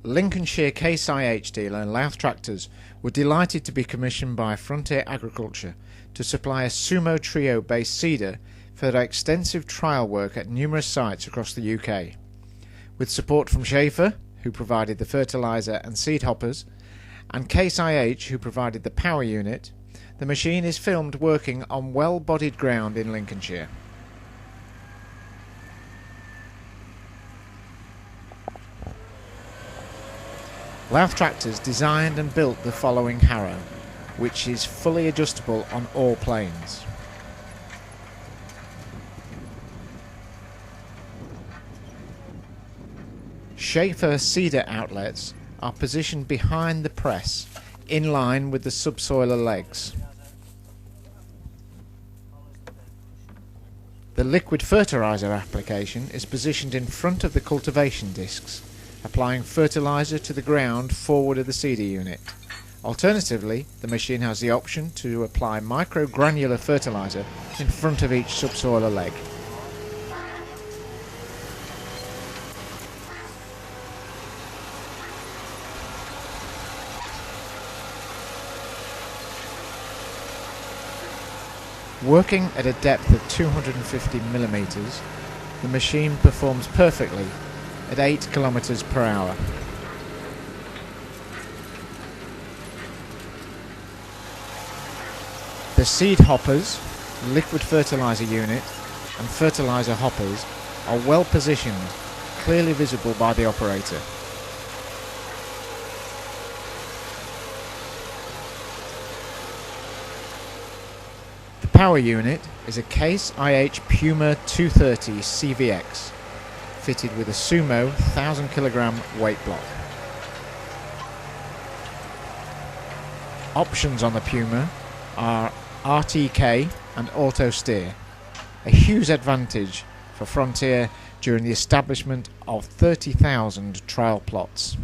Lincolnshire Case IH dealer Louth Tractors were delighted to be commissioned by Frontier Agriculture to supply a Sumo Trio based seeder for their extensive trial work at numerous sites across the UK. With support from Schaefer, who provided the fertiliser and seed hoppers, and Case IH, who provided the power unit, the machine is filmed working on well-bodied ground in Lincolnshire. Louth Tractors designed and built the following harrow, which is fully adjustable on all planes. Schaefer seeder outlets are positioned behind the press, in line with the subsoiler legs. The liquid fertiliser application is positioned in front of the cultivation discs, applying fertiliser to the ground forward of the seeder unit. Alternatively, the machine has the option to apply microgranular fertiliser in front of each subsoiler leg. Working at a depth of 250 millimeters, the machine performs perfectly at 8 kilometers per hour. The seed hoppers, liquid fertilizer unit and fertilizer hoppers are well positioned, clearly visible by the operator. The power unit is a Case IH Puma 230 CVX, fitted with a Sumo 1000 kg weight block. Options on the Puma are RTK and auto steer, a huge advantage for Frontier during the establishment of 30,000 trial plots.